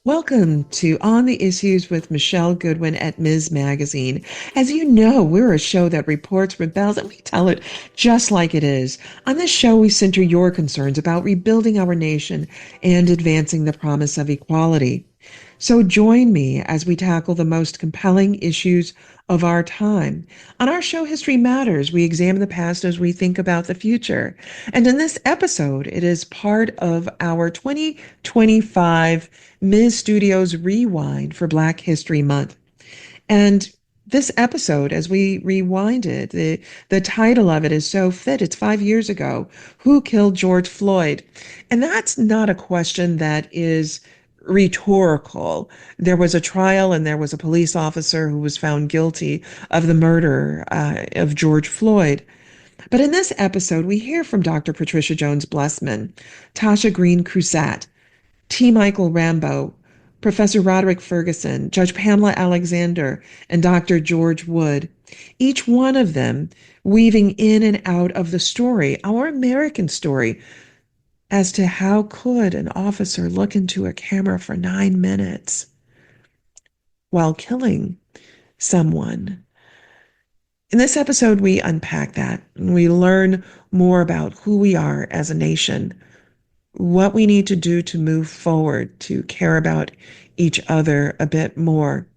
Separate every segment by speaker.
Speaker 1: Welcome to On the Issues with Michelle Goodwin at Ms. Magazine. As you know, we're a show that reports, rebels, and we tell it just like it is. On this show, we center your concerns about rebuilding our nation and advancing the promise of equality. So join me as we tackle the most compelling issues of our time. On our show, History Matters, we examine the past as we think about the future. And in this episode, it is part of our 2025 Ms. Studios Rewind for Black History Month. And this episode, as we rewind it, the title of it is so fit. It's 5 years ago. Who killed George Floyd? And that's not a question that is rhetorical. There was a trial and there was a police officer who was found guilty of the murder of George Floyd. But in this episode, we hear from Dr. Patricia Jones Blessman, Tasha Green Crusat, T. Michael Rambo, Professor Roderick Ferguson, Judge Pamela Alexander, and Dr. George Wood, each one of them weaving in and out of the story, our American story, as to how could an officer look into a camera for 9 minutes while killing someone. In this episode, we unpack that and we learn more about who we are as a nation, what we need to do to move forward, to care about each other a bit more,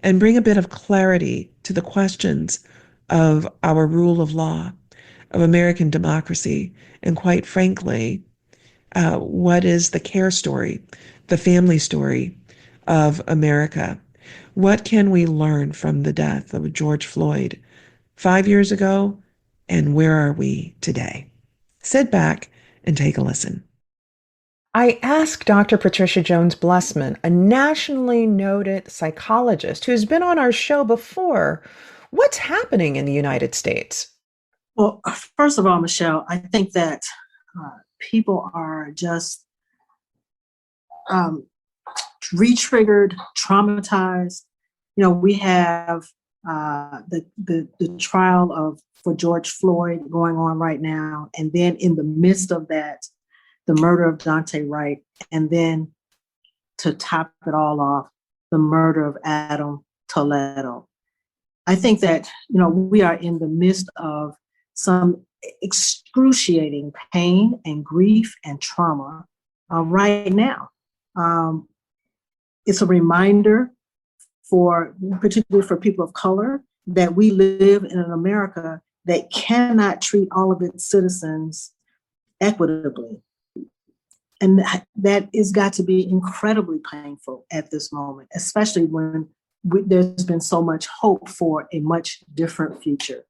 Speaker 1: and bring a bit of clarity to the questions of our rule of law, of American democracy, and quite frankly, what is the care story, the family story of America? What can we learn from the death of George Floyd 5 years ago, and where are we today? Sit back and take a listen. I asked Dr. Patricia Jones Blessman, a nationally noted psychologist who's been on our show before, what's happening in the United States?
Speaker 2: Well, first of all, Michelle, I think that people are just re-triggered, traumatized. We have the trial for George Floyd going on right now, and then in the midst of that, the murder of Daunte Wright, and then to top it all off, the murder of Adam Toledo. I think that we are in the midst of some excruciating pain and grief and trauma right now. It's a reminder particularly for people of color, that we live in an America that cannot treat all of its citizens equitably. And that has got to be incredibly painful at this moment, especially when there's been so much hope for a much different future.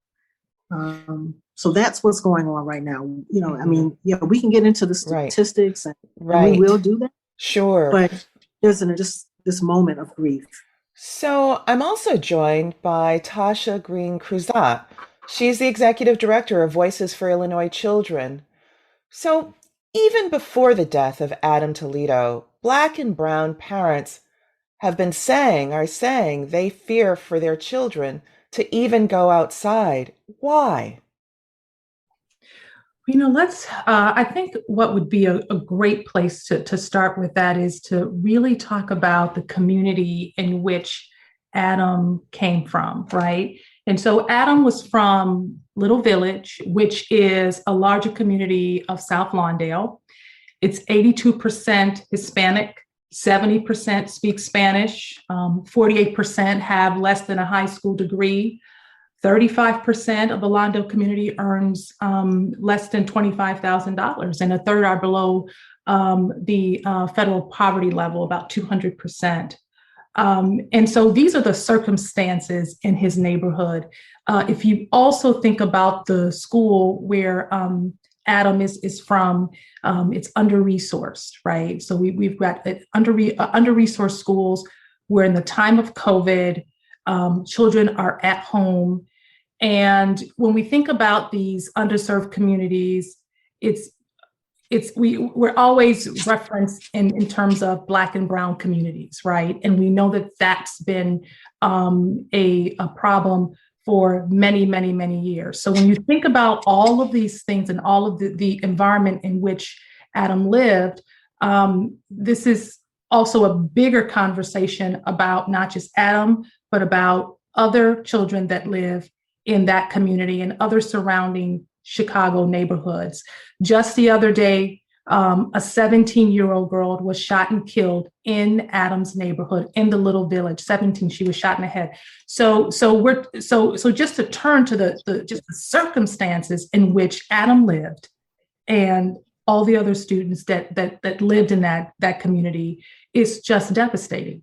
Speaker 2: So that's what's going on right now. We can get into the statistics, and we will do that.
Speaker 1: Sure.
Speaker 2: But there's just this moment of grief.
Speaker 1: So I'm also joined by Tasha Green Cruzat. She's the executive director of Voices for Illinois Children. So even before the death of Adam Toledo, Black and brown parents are saying they fear for their children to even go outside. Why?
Speaker 3: I think what would be a great place to start with that is to really talk about the community in which Adam came from, right? And so Adam was from Little Village, which is a larger community of South Lawndale. It's 82% Hispanic, 70% speak Spanish, 48% have less than a high school degree. 35% of the Lawndale community earns less than $25,000, and a third are below the federal poverty level, about 200%. And so these are the circumstances in his neighborhood. If you also think about the school where Adam is from, it's under-resourced, right? So we've got under-resourced schools where in the time of COVID, children are at home. And when we think about these underserved communities, we're always referenced in terms of Black and brown communities, right? And we know that that's been a problem for many, many, many years. So when you think about all of these things and all of the environment in which Adam lived, this is also a bigger conversation about not just Adam, but about other children that live in that community and other surrounding Chicago neighborhoods. Just the other day, a 17-year-old girl was shot and killed in Adam's neighborhood in the little village. 17, she was shot in the head. So just to turn to the circumstances in which Adam lived and all the other students that lived in that community is just devastating.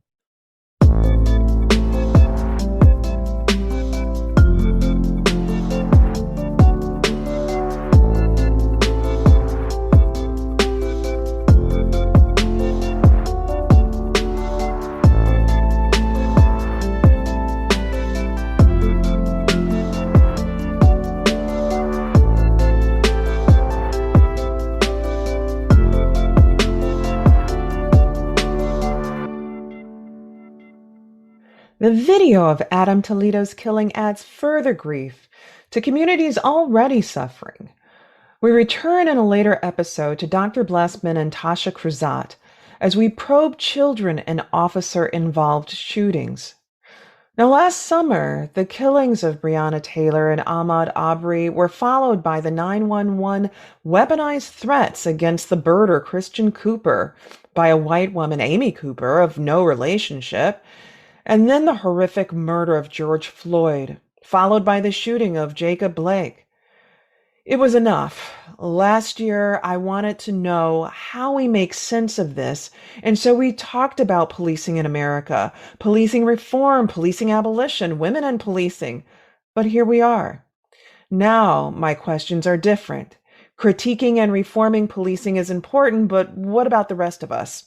Speaker 1: The video of Adam Toledo's killing adds further grief to communities already suffering. We return in a later episode to Dr. Blessman and Tasha Cruzat as we probe children in officer-involved shootings. Now, last summer, the killings of Breonna Taylor and Ahmaud Arbery were followed by the 911 weaponized threats against the birder Christian Cooper by a white woman, Amy Cooper, of no relationship, and then the horrific murder of George Floyd, followed by the shooting of Jacob Blake. It was enough. Last year, I wanted to know how we make sense of this, and so we talked about policing in America, policing reform, policing abolition, women in policing. But here we are. Now, my questions are different. Critiquing and reforming policing is important, but what about the rest of us?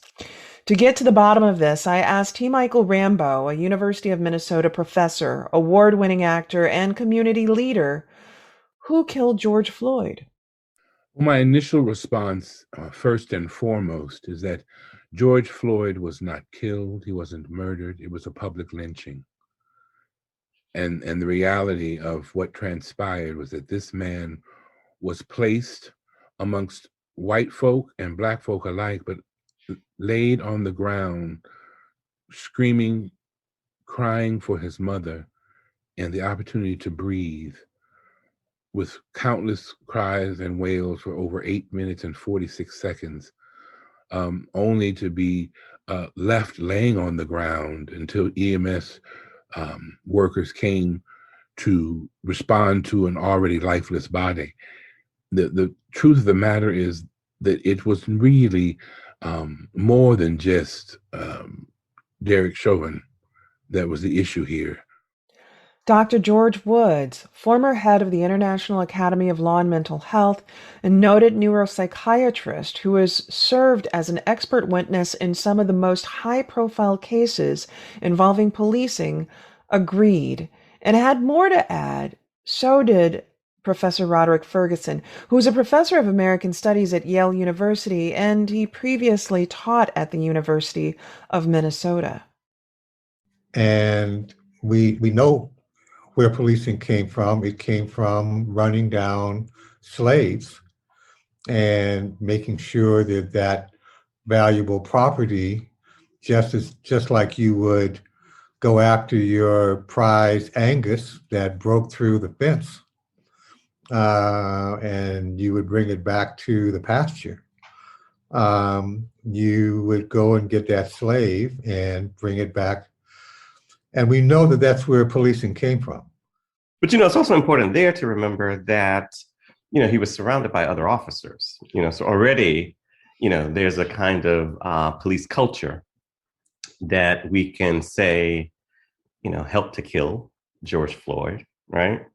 Speaker 1: To get to the bottom of this, I asked T. Michael Rambo, a University of Minnesota professor, award-winning actor, and community leader, who killed George Floyd?
Speaker 4: Well, my initial response, first and foremost, is that George Floyd was not killed. He wasn't murdered. It was a public lynching. And the reality of what transpired was that this man was placed amongst white folk and black folk alike, but laid on the ground, screaming, crying for his mother and the opportunity to breathe, with countless cries and wails for over 8 minutes and 46 seconds, only to be left laying on the ground until EMS workers came to respond to an already lifeless body. The truth of the matter is that it was really more than just Derek Chauvin that was the issue here.
Speaker 1: Dr. George Woods, former head of the International Academy of Law and Mental Health and noted neuropsychiatrist who has served as an expert witness in some of the most high-profile cases involving policing, agreed and had more to add. So did Professor Roderick Ferguson, who is a professor of American Studies at Yale University, and he previously taught at the University of Minnesota.
Speaker 5: And we know where policing came from. It came from running down slaves and making sure that that valuable property, just like you would go after your prize Angus that broke through the fence, and you would bring it back to the pasture. You would go and get that slave and bring it back. And we know that that's where policing came from.
Speaker 6: But, it's also important there to remember that, he was surrounded by other officers, so already, there's a kind of police culture that we can say, helped to kill George Floyd, right?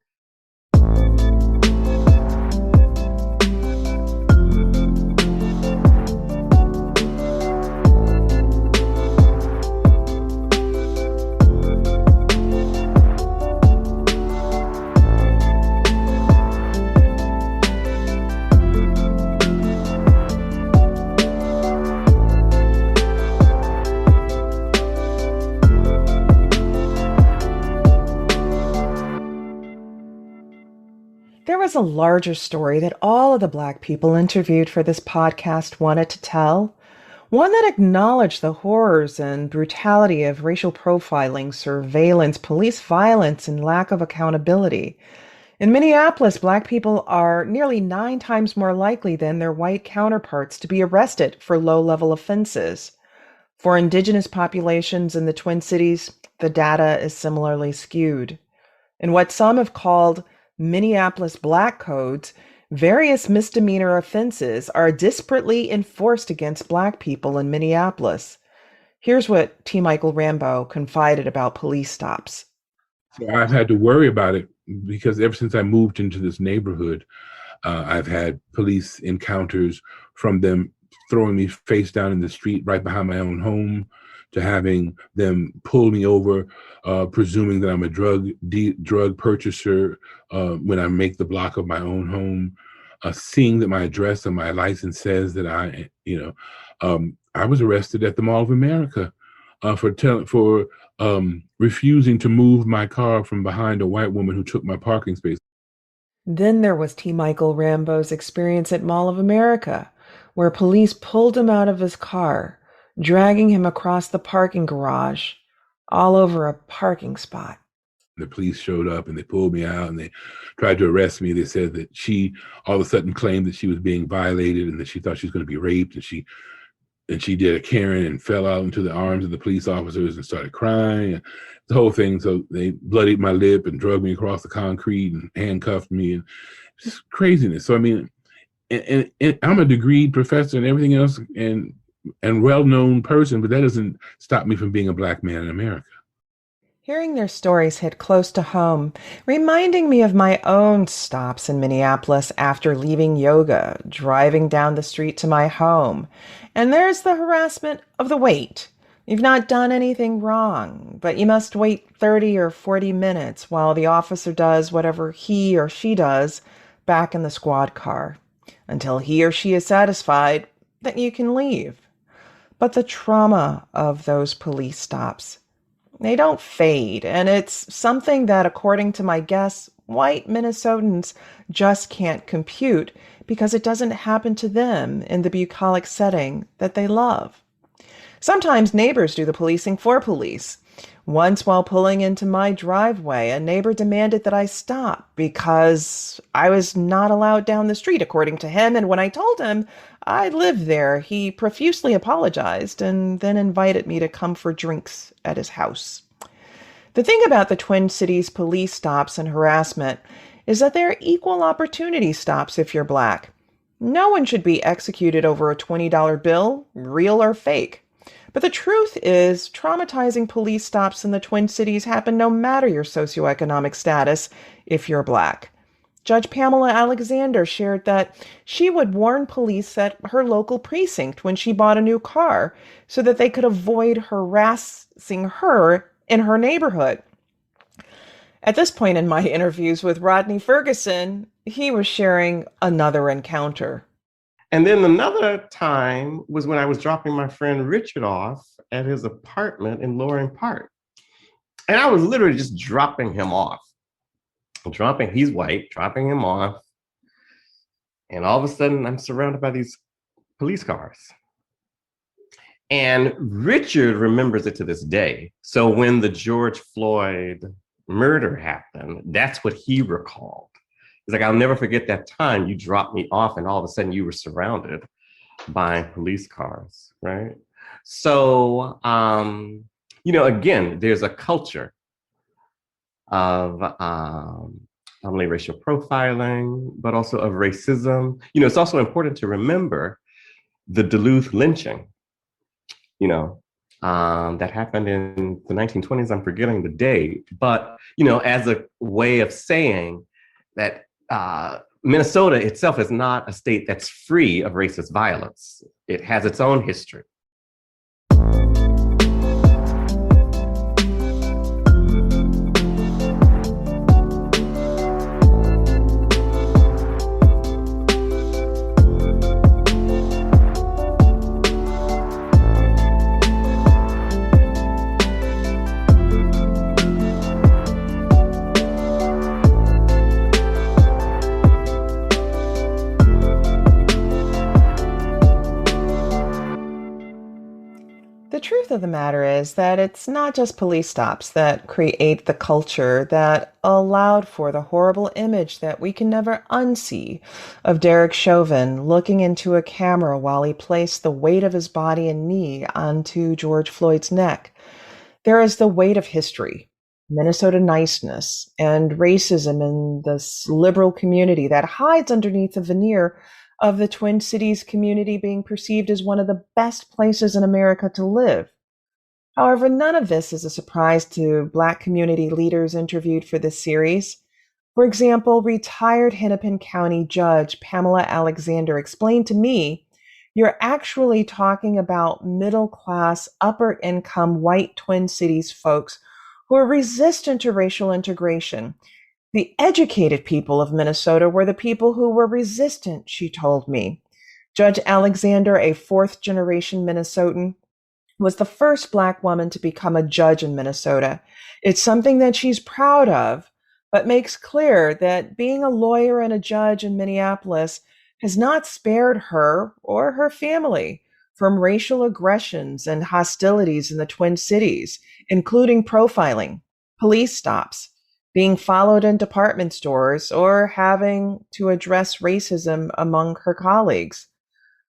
Speaker 1: There was a larger story that all of the Black people interviewed for this podcast wanted to tell. one that acknowledged the horrors and brutality of racial profiling, surveillance, police violence, and lack of accountability. In Minneapolis, Black people are nearly 9 times more likely than their white counterparts to be arrested for low-level offenses. For Indigenous populations in the Twin Cities, the data is similarly skewed. In what some have called Minneapolis Black codes, various misdemeanor offenses are disparately enforced against Black people in Minneapolis. Here's what T. Michael Rambo confided about police stops.
Speaker 4: So I've had to worry about it because ever since I moved into this neighborhood, I've had police encounters, from them throwing me face down in the street right behind my own home, to having them pull me over, presuming that I'm a drug purchaser when I make the block of my own home, seeing that my address on my license says that I was arrested at the Mall of America for refusing to move my car from behind a white woman who took my parking space.
Speaker 1: Then there was T. Michael Rambo's experience at Mall of America, where police pulled him out of his car, dragging him across the parking garage, all over a parking spot.
Speaker 4: The police showed up and they pulled me out and they tried to arrest me. They said that she all of a sudden claimed that she was being violated and that she thought she was going to be raped, and she did a Karen and fell out into the arms of the police officers and started crying, and the whole thing. So they bloodied my lip and drug me across the concrete and handcuffed me, and just craziness. So I mean, and I'm a degreed professor and everything else, and well-known person, but that doesn't stop me from being a Black man in America.
Speaker 1: Hearing their stories hit close to home, reminding me of my own stops in Minneapolis after leaving yoga, driving down the street to my home. And there's the harassment of the wait. You've not done anything wrong, but you must wait 30 or 40 minutes while the officer does whatever he or she does back in the squad car, until he or she is satisfied that you can leave. But the trauma of those police stops, they don't fade, and it's something that, according to my guests, white Minnesotans just can't compute because it doesn't happen to them in the bucolic setting that they love. Sometimes neighbors do the policing for police. Once, while pulling into my driveway, a neighbor demanded that I stop because I was not allowed down the street, according to him, and when I told him I lived there, he profusely apologized and then invited me to come for drinks at his house. The thing about the Twin Cities police stops and harassment is that they're equal opportunity stops if you're Black. No one should be executed over a $20 bill, real or fake. But the truth is, traumatizing police stops in the Twin Cities happen no matter your socioeconomic status if you're Black. Judge Pamela Alexander shared that she would warn police at her local precinct when she bought a new car so that they could avoid harassing her in her neighborhood. At this point in my interviews with Rodney Ferguson, he was sharing another encounter.
Speaker 6: And then another time was when I was dropping my friend Richard off at his apartment in Loring Park. And I was literally just dropping him off. He's white, dropping him off. And all of a sudden, I'm surrounded by these police cars. And Richard remembers it to this day. So when the George Floyd murder happened, that's what he recalled. He's like, I'll never forget that time you dropped me off and all of a sudden you were surrounded by police cars, right? So, again, there's a culture of not only racial profiling, but also of racism. It's also important to remember the Duluth lynching, that happened in the 1920s. I'm forgetting the date, but, as a way of saying that Minnesota itself is not a state that's free of racist violence. It has its own history.
Speaker 7: the truth of the matter is that it's not just police stops that create the culture that allowed for the horrible image that we can never unsee of Derek Chauvin looking into a camera while he placed the weight of his body and knee onto George Floyd's neck. There is the weight of history, Minnesota niceness, and racism in this liberal community that hides underneath the veneer of the Twin Cities community being perceived as one of the best places in America to live. However, none of this is a surprise to Black community leaders interviewed for this series. For example, retired Hennepin County Judge Pamela Alexander explained to me, you're actually talking about middle-class, upper-income white Twin Cities folks who are resistant to racial integration. The educated people of Minnesota were the people who were resistant, she told me. Judge Alexander, a fourth-generation Minnesotan, was the first Black woman to become a judge in Minnesota. It's something that she's proud of, but makes clear that being a lawyer and a judge in Minneapolis has not spared her or her family from racial aggressions and hostilities in the Twin Cities, including profiling, police stops, being followed in department stores, or having to address racism among her colleagues.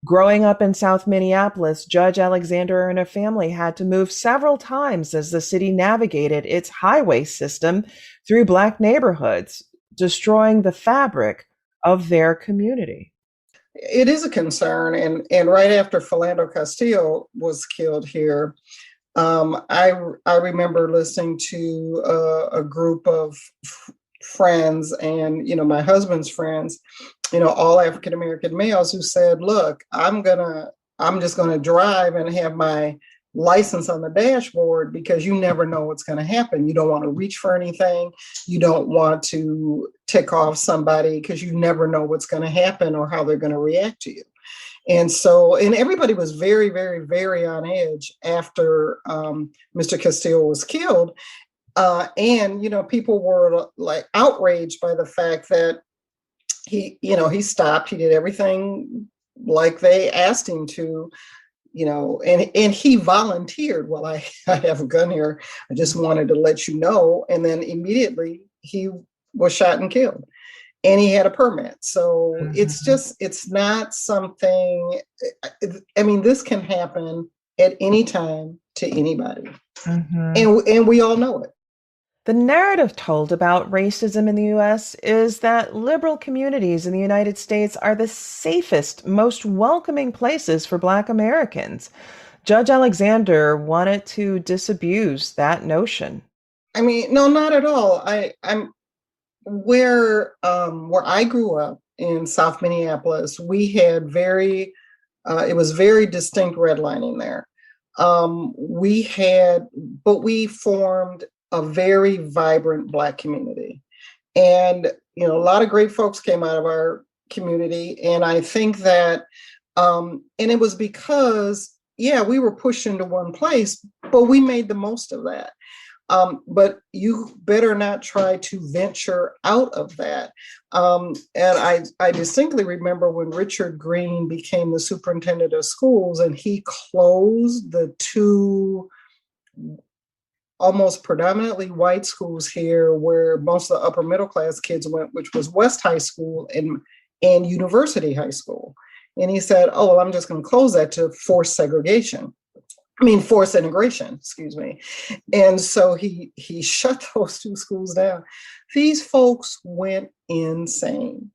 Speaker 7: Growing up in South Minneapolis, Judge Alexander and her family had to move several times as the city navigated its highway system through Black neighborhoods, destroying the fabric of their community.
Speaker 8: It is a concern, and right after Philando Castile was killed here, I remember listening to a group of friends and, my husband's friends, all African American males who said, look, I'm just gonna drive and have my license on the dashboard because you never know what's going to happen. You don't want to reach for anything. You don't want to tick off somebody because you never know what's going to happen or how they're going to react to you. And everybody was very, very, very on edge after Mr. Castile was killed. People were like outraged by the fact that he stopped. He did everything like they asked him to, and he volunteered. Well, I have a gun here. I just wanted to let you know. And then immediately he was shot and killed. And he had a permit. So it's not something, this can happen at any time to anybody. And we all know it.
Speaker 7: The narrative told about racism in the U.S. is that liberal communities in the United States are the safest, most welcoming places for Black Americans. Judge Alexander wanted to disabuse that notion.
Speaker 8: No, not at all. I'm where I grew up in South Minneapolis, we had it was very distinct redlining there. We formed a very vibrant Black community. And, a lot of great folks came out of our community. And I think that, and it was because, we were pushed into one place, but we made the most of that. But you better not try to venture out of that. And I distinctly remember when Richard Green became the superintendent of schools and he closed the two almost predominantly white schools here where most of the upper middle class kids went, which was West High School and University High School. And he said, oh, well, I'm just going to close that to forced integration, excuse me. And so he shut those two schools down. These folks went insane.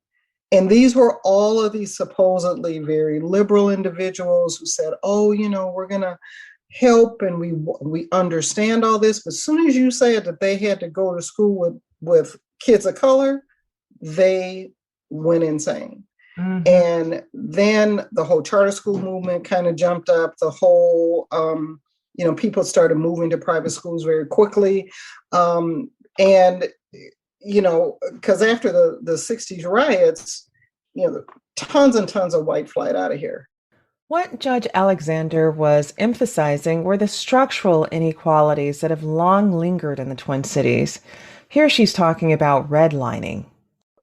Speaker 8: And these were all of these supposedly very liberal individuals who said, oh, we're going to help and we understand all this. But as soon as you said that they had to go to school with kids of color, they went insane. And then the whole charter school movement kind of jumped up. The whole, people started moving to private schools very quickly. Because after the 60s riots, tons and tons of white flight out of here.
Speaker 7: What Judge Alexander was emphasizing were the structural inequalities that have long lingered in the Twin Cities. Here she's talking about redlining.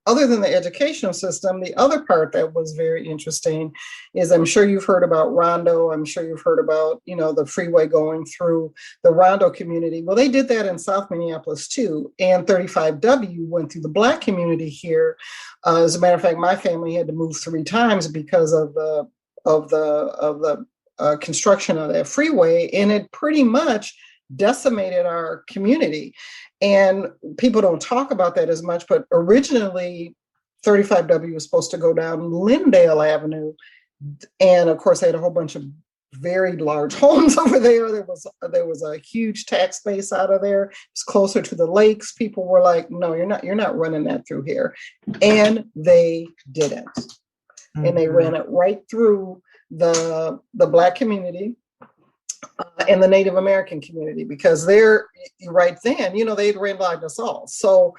Speaker 8: other than the educational system, the other part that was very interesting is, I'm sure you've heard about Rondo. I'm sure you've heard about, the freeway going through the Rondo community. Well, they did that in South Minneapolis too. And 35W went through the Black community here. As a matter of fact, my family had to move 3 times because of the construction of that freeway, and it pretty much decimated our community. And people don't talk about that as much, but originally 35W was supposed to go down Lindale Avenue. And of course, they had a whole bunch of very large homes over there. There was a huge tax base out of there. It's closer to the lakes. People were like, no, you're not running that through here. And they didn't. Mm-hmm. And they ran it right through the Black community and the Native American community, because they're right then, they'd redlined us all. So,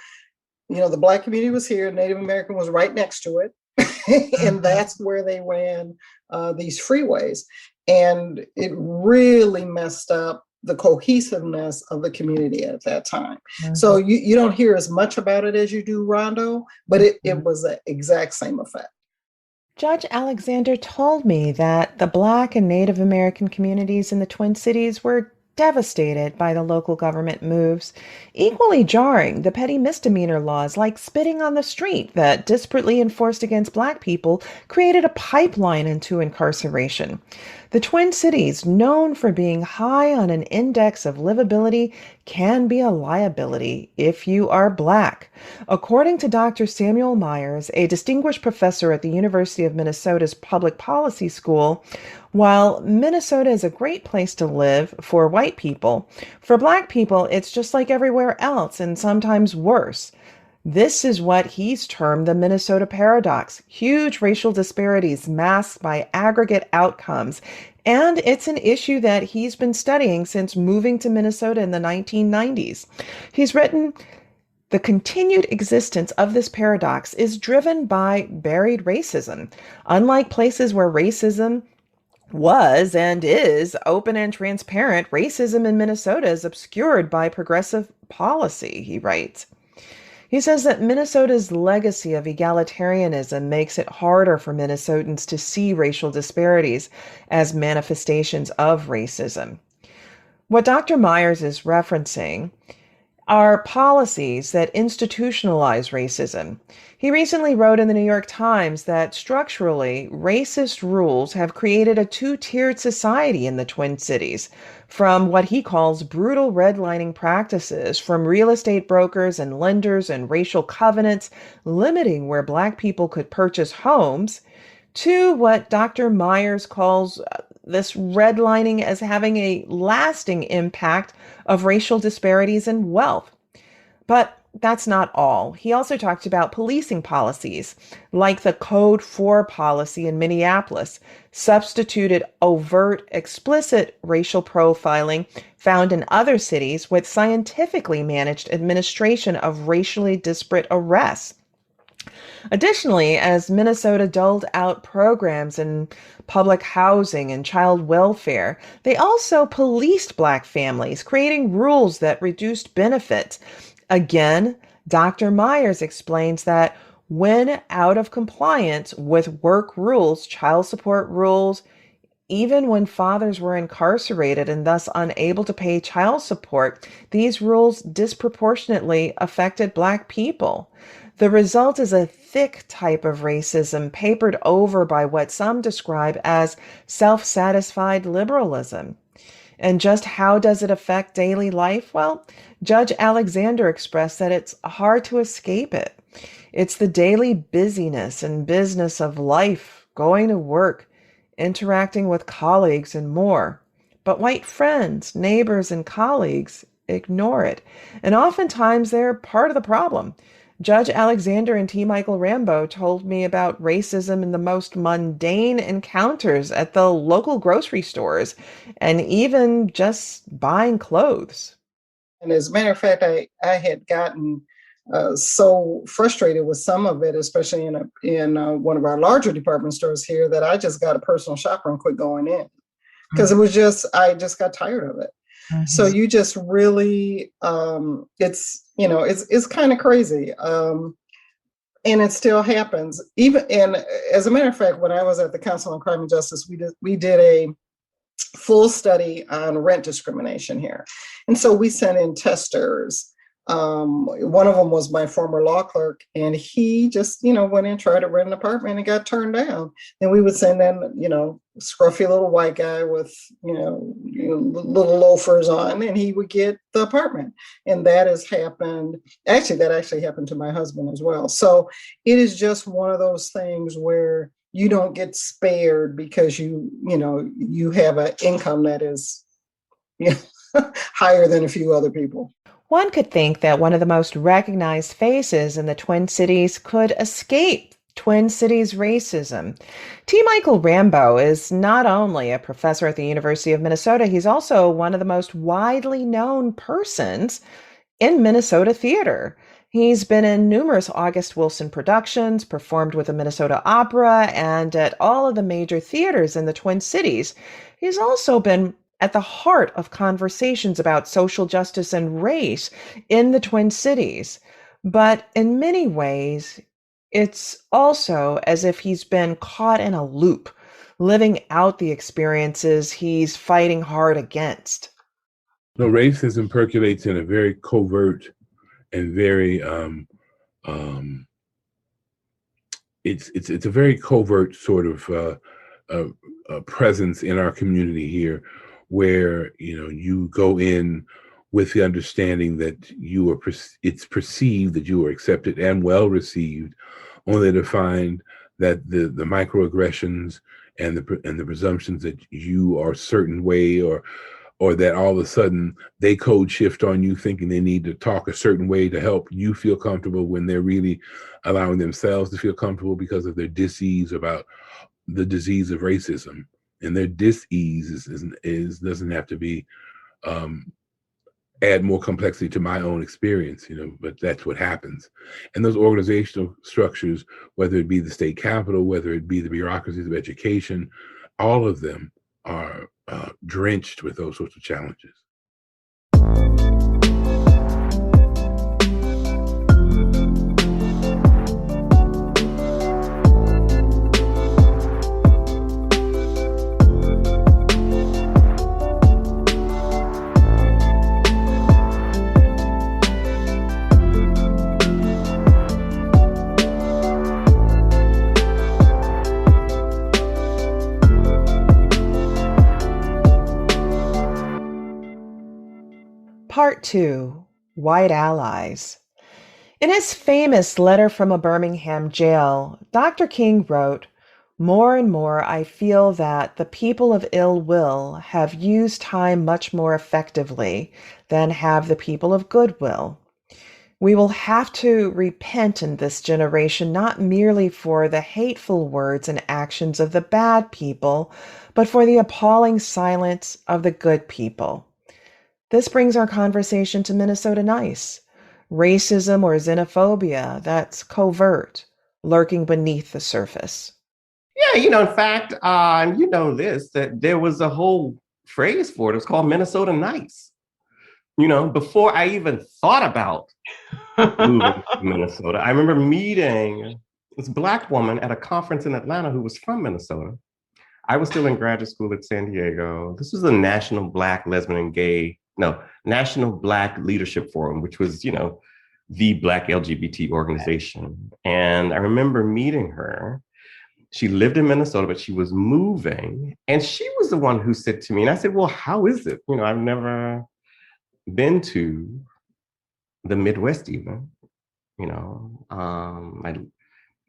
Speaker 8: the Black community was here, Native American was right next to it. And that's where they ran these freeways. And it really messed up the cohesiveness of the community at that time. Mm-hmm. So you don't hear as much about it as you do Rondo, but it was the exact same effect.
Speaker 7: Judge Alexander told me that the Black and Native American communities in the Twin Cities were devastated by the local government moves. Equally jarring, the petty misdemeanor laws like spitting on the street that disparately enforced against Black people created a pipeline into incarceration. The Twin Cities, known for being high on an index of livability, can be a liability if you are Black. According to Dr. Samuel Myers, a distinguished professor at the University of Minnesota's Public Policy School, while Minnesota is a great place to live for white people, for Black people, it's just like everywhere else and sometimes worse. This is what he's termed the Minnesota paradox: huge racial disparities masked by aggregate outcomes. And it's an issue that he's been studying since moving to Minnesota in the 1990s. He's written, "The continued existence of this paradox is driven by buried racism. Unlike places where racism was and is open and transparent, racism in Minnesota is obscured by progressive policy," he writes. He says that Minnesota's legacy of egalitarianism makes it harder for Minnesotans to see racial disparities as manifestations of racism. What Dr. Myers is referencing are policies that institutionalize racism. He recently wrote in the New York Times that structurally, racist rules have created a two-tiered society in the Twin Cities, from what he calls brutal redlining practices from real estate brokers and lenders and racial covenants limiting where Black people could purchase homes, to what Dr. Myers calls this redlining as having a lasting impact of racial disparities in wealth. But that's not all. He also talked about policing policies, like the Code 4 policy in Minneapolis, substituted overt, explicit racial profiling found in other cities with scientifically managed administration of racially disparate arrests. Additionally, as Minnesota doled out programs in public housing and child welfare, they also policed Black families, creating rules that reduced benefits. Again, Dr. Myers explains that when out of compliance with work rules, child support rules, even when fathers were incarcerated and thus unable to pay child support, these rules disproportionately affected Black people. The result is a thick type of racism papered over by what some describe as self-satisfied liberalism. And just how does it affect daily life? Well, Judge Alexander expressed that it's hard to escape it. It's the daily busyness and business of life, going to work, interacting with colleagues, and more. But white friends, neighbors, and colleagues ignore it. And oftentimes they're part of the problem. Judge Alexander and T. Michael Rambo told me about racism in the most mundane encounters at the local grocery stores and even just buying clothes.
Speaker 8: And as a matter of fact, I had gotten so frustrated with some of it, especially in one of our larger department stores here, that I just got a personal shopper and quit going in because I just got tired of it. Mm-hmm. So you just really, it's kind of crazy. And it still happens. Even, and as a matter of fact, when I was at the Council on Crime and Justice, we did a full study on rent discrimination here. And so we sent in testers. One of them was my former law clerk, and he just, went in, tried to rent an apartment and got turned down. Then we would send in, scruffy little white guy with, little loafers on, and he would get the apartment. And that has happened. Actually, that actually happened to my husband as well. So it is just one of those things where you don't get spared because you have an income that is higher than a few other people.
Speaker 7: One could think that one of the most recognized faces in the Twin Cities could escape Twin Cities racism. T. Michael Rambo is not only a professor at the University of Minnesota, he's also one of the most widely known persons in Minnesota theater. He's been in numerous August Wilson productions, performed with the Minnesota Opera, and at all of the major theaters in the Twin Cities. He's also been at the heart of conversations about social justice and race in the Twin Cities. But in many ways, it's also as if he's been caught in a loop, living out the experiences he's fighting hard against.
Speaker 4: No, racism percolates in a very covert and very it's a very covert sort of presence in our community here, where you go in with the understanding that it's perceived that you are accepted and well received, only to find that the microaggressions and the presumptions that you are a certain way, or that all of a sudden they code shift on you, thinking they need to talk a certain way to help you feel comfortable when they're really allowing themselves to feel comfortable because of their dis-ease about the disease of racism. And their dis-ease doesn't have to be add more complexity to my own experience, but that's what happens. And those organizational structures, whether it be the state capitol, whether it be the bureaucracies of education, all of them are drenched with those sorts of challenges.
Speaker 7: Part 2, White Allies. In his famous letter from a Birmingham jail, Dr. King wrote, "More and more I feel that the people of ill will have used time much more effectively than have the people of goodwill. We will have to repent in this generation not merely for the hateful words and actions of the bad people, but for the appalling silence of the good people." This brings our conversation to Minnesota Nice. Racism or xenophobia that's covert, lurking beneath the surface.
Speaker 6: Yeah, in fact, that there was a whole phrase for it. It was called Minnesota Nice. Before I even thought about moving to Minnesota, I remember meeting this Black woman at a conference in Atlanta who was from Minnesota. I was still in graduate school at San Diego. This was the National Black Leadership Forum, which was, the Black LGBT organization. And I remember meeting her. She lived in Minnesota, but she was moving. And she was the one who said to me, and I said, well, how is it? I've never been to the Midwest even. I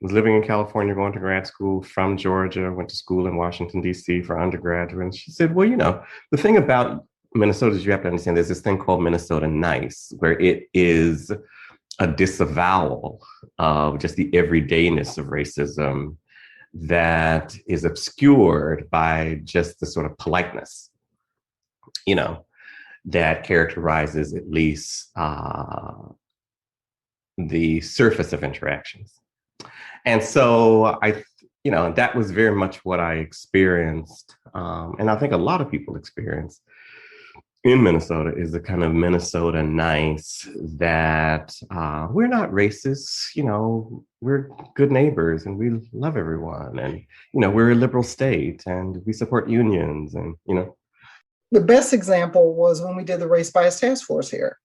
Speaker 6: was living in California, going to grad school from Georgia, went to school in Washington, D.C. for undergraduate. And she said, well, the thing about Minnesota is you have to understand there's this thing called Minnesota Nice, where it is a disavowal of just the everydayness of racism that is obscured by just the sort of politeness, that characterizes at least the surface of interactions. And so that was very much what I experienced. And I think a lot of people experience in Minnesota is the kind of Minnesota nice that we're not racist, we're good neighbors and we love everyone. And, we're a liberal state and we support unions and.
Speaker 8: The best example was when we did the race bias task force here.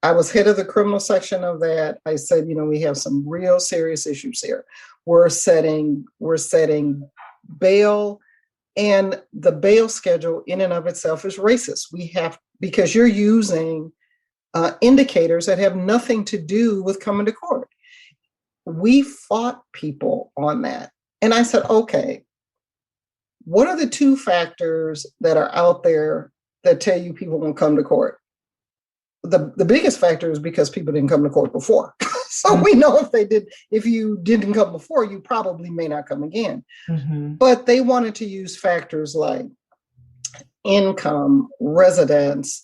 Speaker 8: I was head of the criminal section of that. I said, we have some real serious issues here. We're setting bail, and the bail schedule in and of itself is racist. Because you're using indicators that have nothing to do with coming to court. We fought people on that. And I said, okay, what are the two factors that are out there that tell you people won't come to court? The biggest factor is because people didn't come to court before. So we know if you didn't come before, you probably may not come again. Mm-hmm. But they wanted to use factors like income, residence,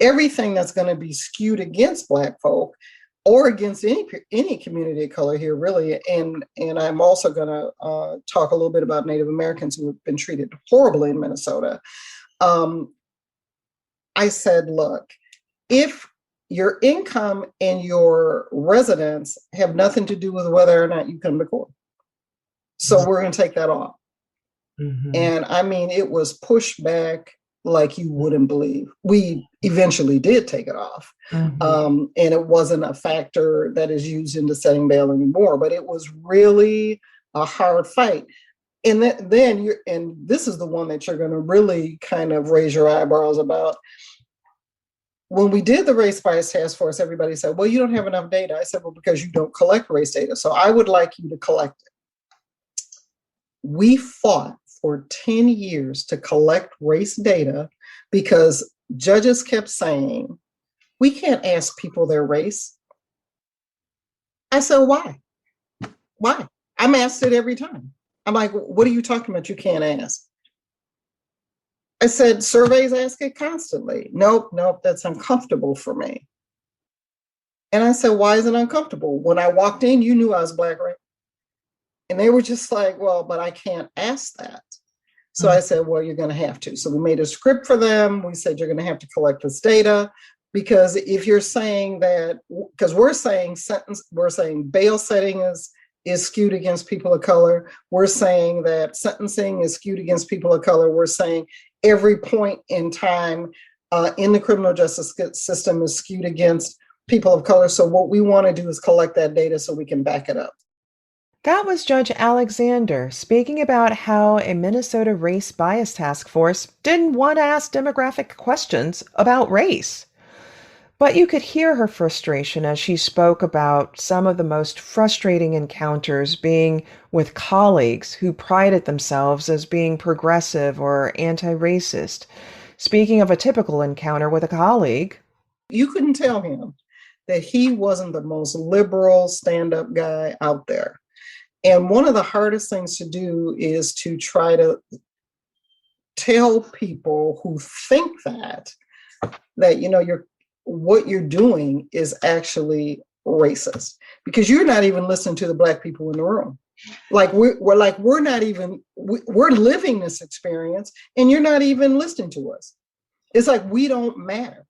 Speaker 8: everything that's going to be skewed against Black folk or against any community of color here, really. And I'm also going to talk a little bit about Native Americans who have been treated horribly in Minnesota. I said, look, if your income and your residence have nothing to do with whether or not you come to court, so we're going to take that off. Mm-hmm. And I mean, it was pushed back like you wouldn't believe. We eventually did take it off. Mm-hmm. And it wasn't a factor that is used into setting bail anymore, but it was really a hard fight. And then this is the one that you're going to really kind of raise your eyebrows about. When we did the race bias task force, everybody said, well, you don't have enough data. I said, well, because you don't collect race data. So I would like you to collect it. We fought for 10 years to collect race data because judges kept saying, we can't ask people their race. I said, why? Why? I'm asked it every time. I'm like, what are you talking about? You can't ask. I said, surveys ask it constantly. Nope, that's uncomfortable for me. And I said, why is it uncomfortable? When I walked in, you knew I was Black, right? And they were just like, well, but I can't ask that. So I said, well, you're going to have to. So we made a script for them. We said, you're going to have to collect this data. Because if you're saying that, because we're saying bail setting is skewed against people of color. We're saying that sentencing is skewed against people of color. We're saying every point in time in the criminal justice system is skewed against people of color. So what we want to do is collect that data so we can back it up.
Speaker 7: That was Judge Alexander speaking about how a Minnesota race bias task force didn't want to ask demographic questions about race. But you could hear her frustration as she spoke about some of the most frustrating encounters being with colleagues who prided themselves as being progressive or anti-racist. Speaking of a typical encounter with a colleague,
Speaker 8: you couldn't tell him that he wasn't the most liberal stand-up guy out there. And one of the hardest things to do is to try to tell people who think that what you're doing is actually racist, because you're not even listening to the Black people in the room. Like we're living this experience and you're not even listening to us. It's like we don't matter.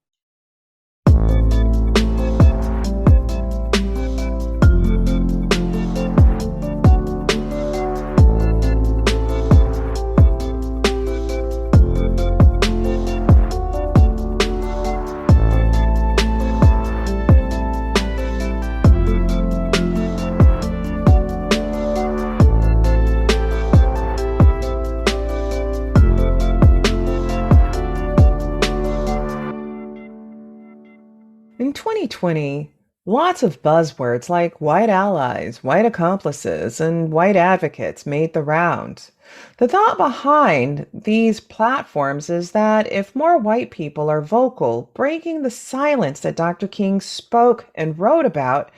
Speaker 7: In 2020, lots of buzzwords like white allies, white accomplices, and white advocates made the rounds. The thought behind these platforms is that if more white people are vocal, breaking the silence that Dr. King spoke and wrote about,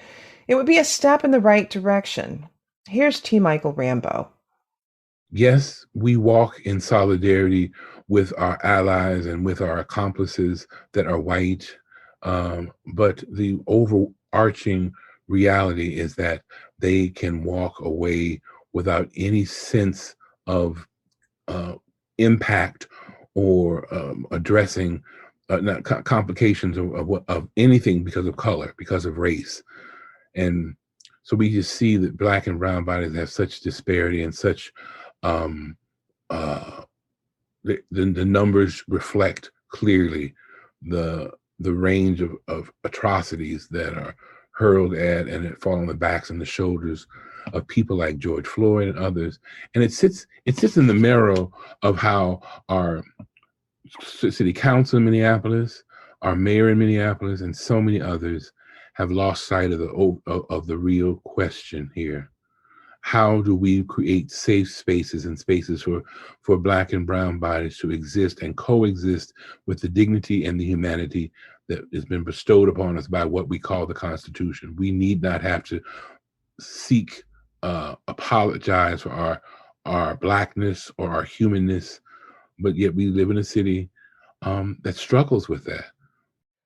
Speaker 7: it would be a step in the right direction. Here's T. Michael Rambo.
Speaker 4: Yes, we walk in solidarity with our allies and with our accomplices that are white. But the overarching reality is that they can walk away without any sense of impact or addressing complications of anything because of color, because of race. And so we just see that Black and brown bodies have such disparity and such, the numbers reflect clearly the range of atrocities that are hurled at and it fall on the backs and the shoulders of people like George Floyd and others. And it sits in the marrow of how our city council in Minneapolis, our mayor in Minneapolis, and so many others have lost sight of the real question here. How do we create safe spaces and spaces for Black and brown bodies to exist and coexist with the dignity and the humanity that has been bestowed upon us by what we call the Constitution? We need not have to apologize for our Blackness or our humanness, but yet we live in a city that struggles with that.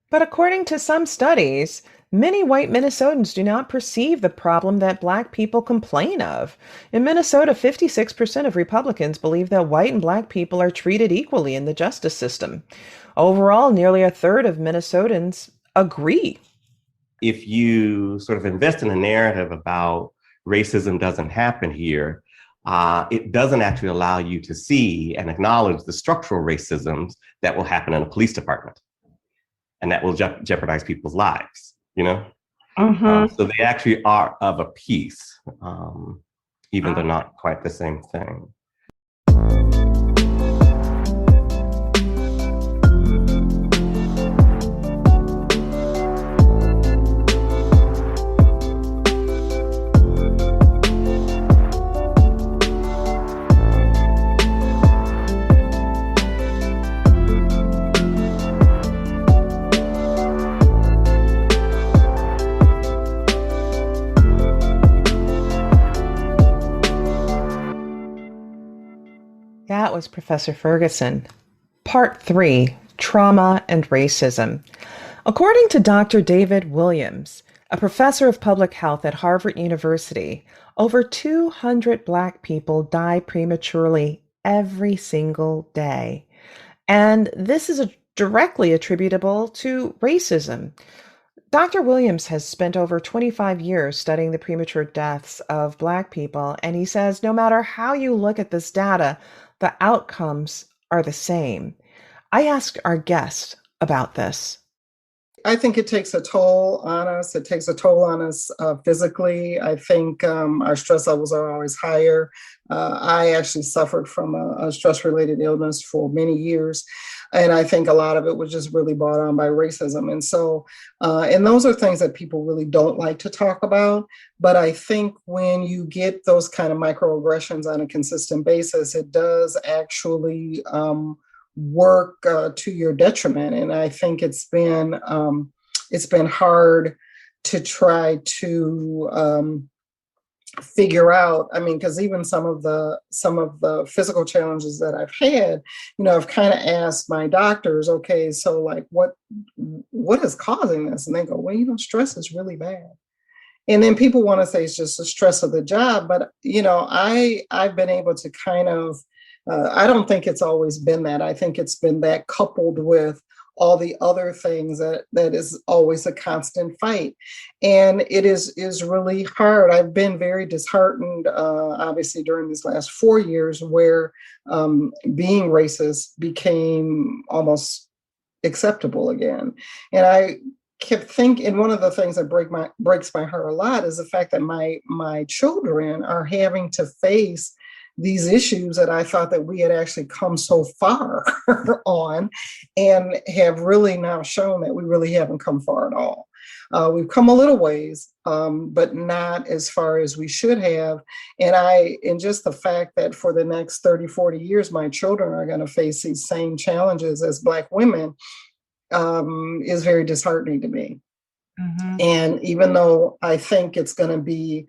Speaker 7: But according to some studies, many white Minnesotans do not perceive the problem that Black people complain of. In Minnesota, 56% of Republicans believe that white and Black people are treated equally in the justice system. Overall, nearly a third of Minnesotans agree.
Speaker 6: If you sort of invest in a narrative about racism doesn't happen here, it doesn't actually allow you to see and acknowledge the structural racisms that will happen in a police department. And that will jeopardize people's lives, you know?
Speaker 2: Mm-hmm.
Speaker 6: So they actually are of a piece, even though not quite the same thing.
Speaker 7: That was Professor Ferguson. Part 3, Trauma and Racism. According to Dr. David Williams, a professor of public health at Harvard University, over 200 Black people die prematurely every single day. And this is directly attributable to racism. Dr. Williams has spent over 25 years studying the premature deaths of Black people, and he says no matter how you look at this data, the outcomes are the same. I asked our guest about this.
Speaker 8: I think it takes a toll on us. It takes a toll on us physically. I think our stress levels are always higher. I actually suffered from a stress-related illness for many years. And I think a lot of it was just really brought on by racism. And so, and those are things that people really don't like to talk about. But I think when you get those kind of microaggressions on a consistent basis, it does actually work to your detriment. And I think it's been hard to try to figure out. I mean, because even some of the physical challenges that I've had, you know, I've kind of asked my doctors, okay, so like what is causing this? And they go, well, you know, stress is really bad. And then people want to say it's just the stress of the job, but you know, I've been able to kind of I don't think it's always been that. I think it's been that coupled with all the other things that is always a constant fight. And it is really hard. I've been very disheartened, obviously, during these last 4 years where being racist became almost acceptable again. And I kept thinking, and one of the things that breaks my heart a lot is the fact that my children are having to face these issues that I thought that we had actually come so far on, and have really now shown that we really haven't come far at all. We've come a little ways, but not as far as we should have. And just the fact that for the next 30, 40 years, my children are going to face these same challenges as Black women is very disheartening to me. Mm-hmm. And even though I think it's going to be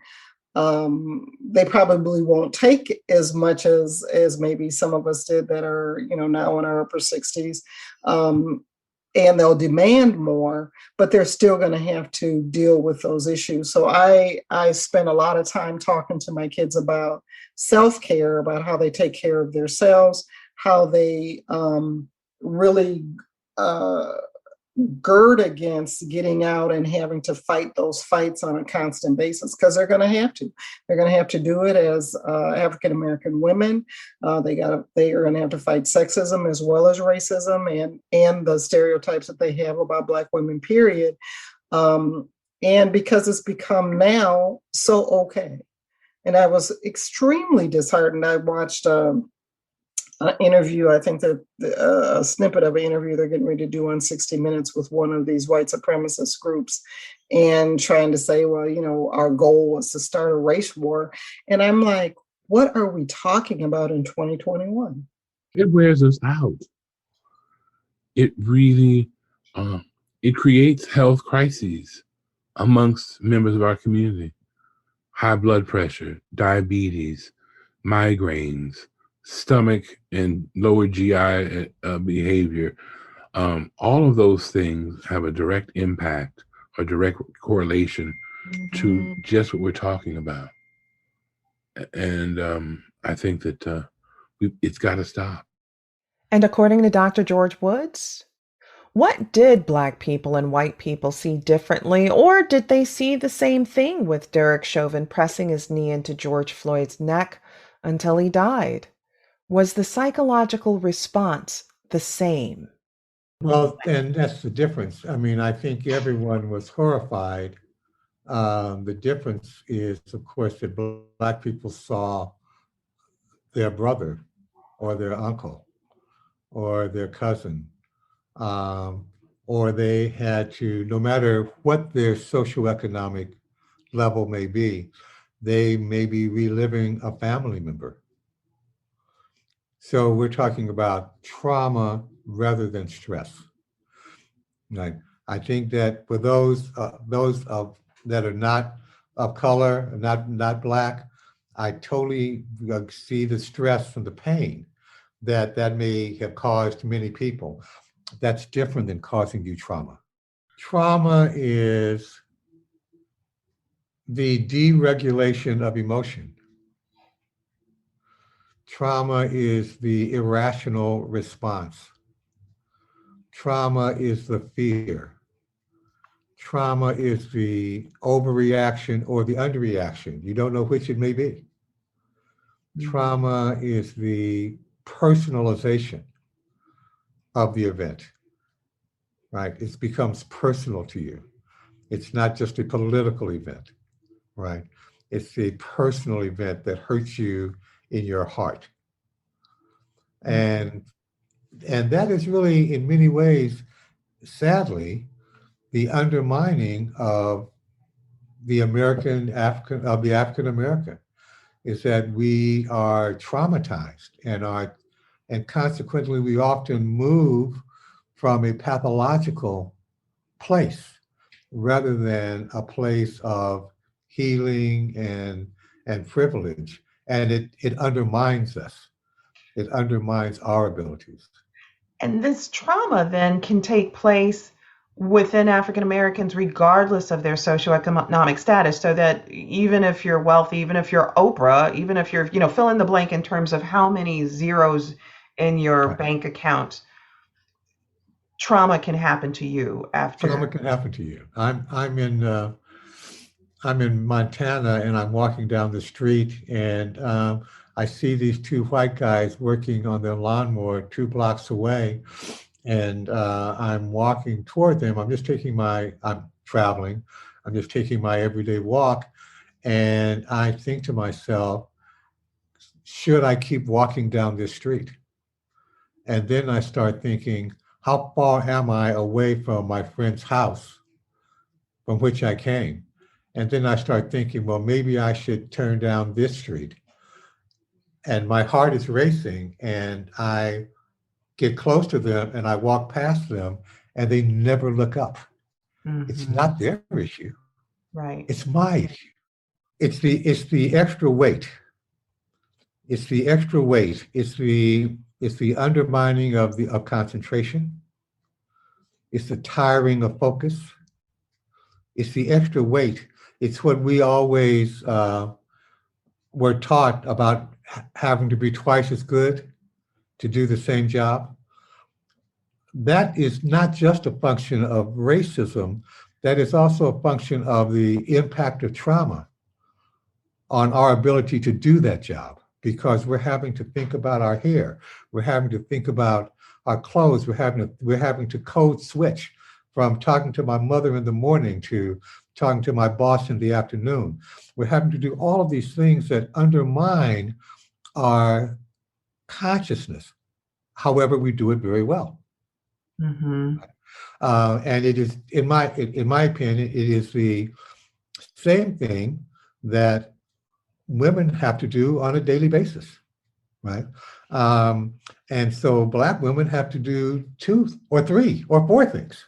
Speaker 8: they probably won't take as much as maybe some of us did that are, you know, now in our upper 60s. And they'll demand more, but they're still going to have to deal with those issues. So I spent a lot of time talking to my kids about self-care, about how they take care of themselves, how they really gird against getting out and having to fight those fights on a constant basis, because they're going to have to. They're going to have to do it as African American women. They are going to have to fight sexism as well as racism and the stereotypes that they have about Black women. Period. And because it's become now so okay. And I was extremely disheartened. I watched an interview, I think that a snippet of an interview they're getting ready to do on 60 Minutes with one of these white supremacist groups, and trying to say, well, you know, our goal was to start a race war. And I'm like, what are we talking about in 2021?
Speaker 4: It wears us out. It really, it creates health crises amongst members of our community. High blood pressure, diabetes, migraines, stomach and lower GI behavior. All of those things have a direct impact or direct correlation to just what we're talking about. And I think that it's got to stop.
Speaker 7: And according to Dr. George Woods, what did Black people and white people see differently, or did they see the same thing with Derek Chauvin pressing his knee into George Floyd's neck until he died? Was the psychological response the same?
Speaker 5: Well, and that's the difference. I mean, I think everyone was horrified. The difference is, of course, that Black people saw their brother or their uncle or their cousin, or they had to, no matter what their socioeconomic level may be, they may be reliving a family member. So we're talking about trauma rather than stress. Right. I think that for those that are not of color, not Black, I totally see the stress and the pain that may have caused many people. That's different than causing you trauma. Trauma is the deregulation of emotion. Trauma is the irrational response. Trauma is the fear. Trauma is the overreaction or the underreaction. You don't know which it may be. Trauma is the personalization of the event, right? It becomes personal to you. It's not just a political event, right? It's a personal event that hurts you in your heart. And that is really, in many ways, sadly, the undermining of the African American, is that we are traumatized and consequently we often move from a pathological place rather than a place of healing and privilege. And it undermines us. It undermines our abilities.
Speaker 7: And this trauma then can take place within African Americans, regardless of their socioeconomic status. So that even if you're wealthy, even if you're Oprah, even if you're, fill in the blank in terms of how many zeros in your bank account, trauma can happen to you after.
Speaker 5: Trauma can happen to you. I'm in Montana and I'm walking down the street and I see these two white guys working on their lawnmower 2 blocks away. And I'm walking toward them. I'm traveling. I'm just taking my everyday walk. And I think to myself, should I keep walking down this street? And then I start thinking, how far am I away from my friend's house from which I came? And then I start thinking, well, maybe I should turn down this street. And my heart is racing and I get close to them and I walk past them and they never look up. Mm-hmm. It's not their issue.
Speaker 7: Right.
Speaker 5: It's my issue. It's the extra weight. It's the extra weight. It's the undermining of concentration. It's the tiring of focus. It's the extra weight. It's what we always were taught about having to be twice as good to do the same job, that is not just a function of racism, that is also a function of the impact of trauma on our ability to do that job, because we're having to think about our hair, we're having to think about our clothes, we're having to code switch from talking to my mother in the morning to talking to my boss in the afternoon. We're having to do all of these things that undermine our consciousness. However, we do it very well.
Speaker 7: Mm-hmm.
Speaker 5: And it is, in my opinion, it is the same thing that women have to do on a daily basis, right? And so Black women have to do 2 or 3 or 4 things.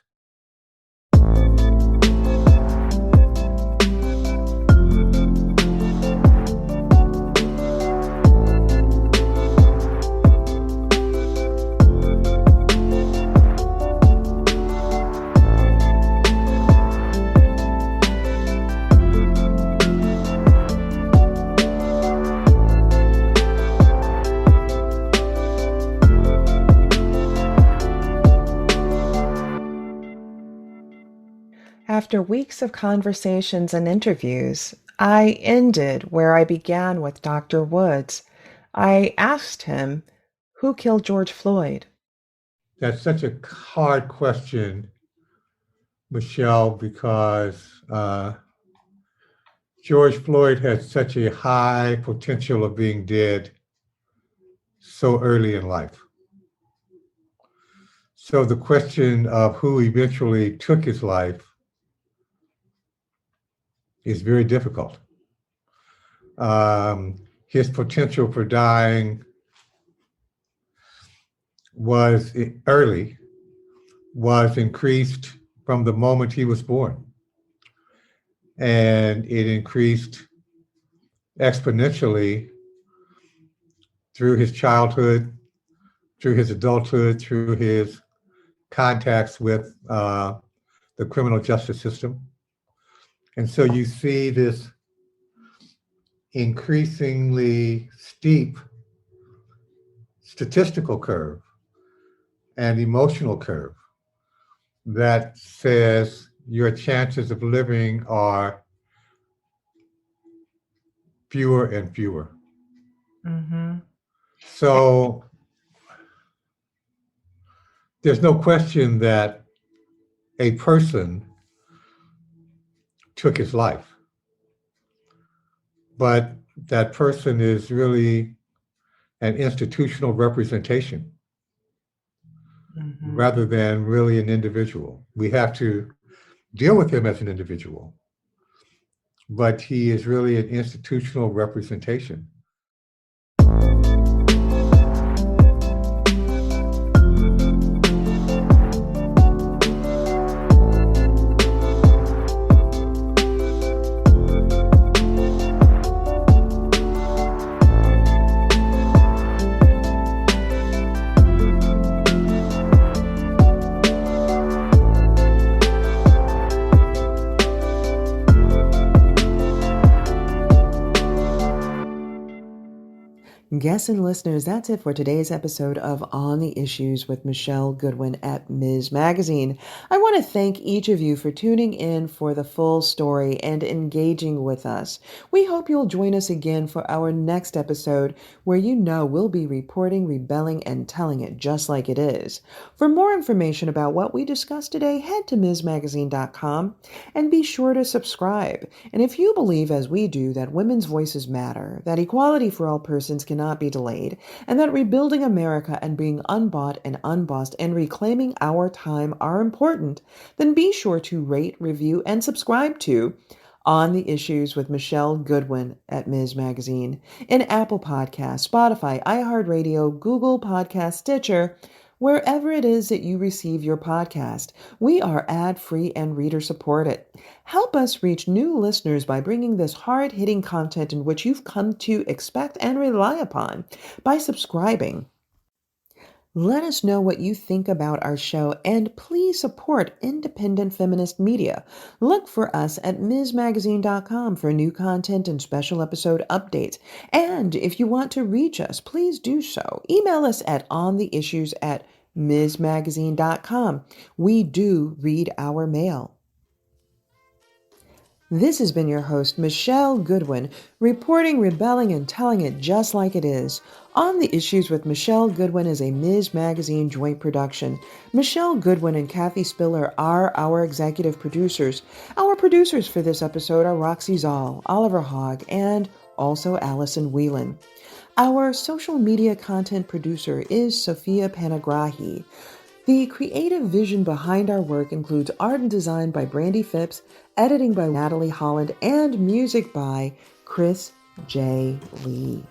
Speaker 7: After weeks of conversations and interviews, I ended where I began with Dr. Woods. I asked him, who killed George Floyd?
Speaker 5: That's such a hard question, Michelle, because George Floyd had such a high potential of being dead so early in life. So the question of who eventually took his life is very difficult. His potential for dying was increased from the moment he was born. And it increased exponentially through his childhood, through his adulthood, through his contacts with the criminal justice system. And so you see this increasingly steep statistical curve and emotional curve that says your chances of living are fewer and fewer.
Speaker 7: Mm-hmm.
Speaker 5: So there's no question that a person took his life, but that person is really an institutional representation
Speaker 7: Mm-hmm.
Speaker 5: rather than really an individual. We have to deal with him as an individual, but he is really an institutional representation.
Speaker 1: Guests and listeners, that's it for today's episode of On the Issues with Michelle Goodwin at Ms. Magazine. I want to thank each of you for tuning in for the full story and engaging with us. We hope you'll join us again for our next episode where you know we'll be reporting, rebelling, and telling it just like it is. For more information about what we discussed today, head to MsMagazine.com and be sure to subscribe. And if you believe, as we do, that women's voices matter, that equality for all persons cannot be delayed, and that rebuilding America and being unbought and unbossed and reclaiming our time are important, then be sure to rate, review, and subscribe to On the Issues with Michelle Goodwin at Ms. Magazine in Apple Podcasts, Spotify, iHeartRadio, Google Podcasts, Stitcher, wherever it is that you receive your podcast. We are ad-free and reader-supported. Help us reach new listeners by bringing this hard-hitting content in which you've come to expect and rely upon by subscribing. Let us know what you think about our show, and please support independent feminist media. Look for us at msmagazine.com for new content and special episode updates. And if you want to reach us, please do so. Email us at ontheissues@msmagazine.com. We do read our mail. This has been your host, Michelle Goodwin, reporting, rebelling, and telling it just like it is. On the Issues with Michelle Goodwin is a Ms. Magazine joint production. Michelle Goodwin and Kathy Spiller are our executive producers. Our producers for this episode are Roxy Zoll, Oliver Hogg, and also Allison Whelan. Our social media content producer is Sophia Panagrahi. The creative vision behind our work includes art and design by Brandy Phipps, editing by Natalie Holland, and music by Chris J. Lee.